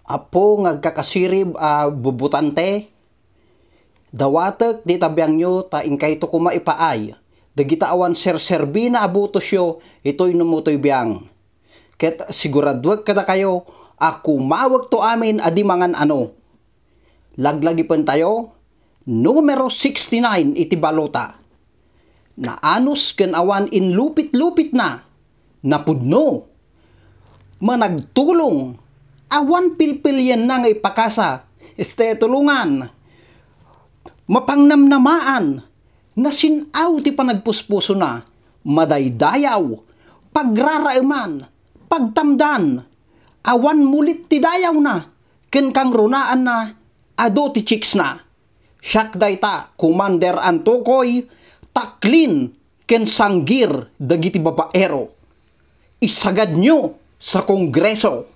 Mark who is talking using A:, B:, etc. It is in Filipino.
A: Apo ngagkakasirib bubutante. Dawatek di tabiyang nyo ta inkay to kuma ipaay. Dagita awan serserbi na abutos yo ito'y numutoy biyang. Ket siguradwag kada kayo ako mawag to amin adi mangan ano. Laglagi pen tayo numero 69 iti balota. Na anus ken awan in lupit-lupit na napudno. Managtulong awan pilpilyen na nga ipakasa. Tulungan. Mapangnamnamaan na sinaw ti panagpuspuso na, madaydayaw, pagraraiman, pagtamdan, awan mulit ti dayaw na, ken kang runaan na, ado ti chicks na. Siyak dayta, Commander Antukoy, taklin, ken sanggir, dagiti babaero. Isagad nyo sa Kongreso.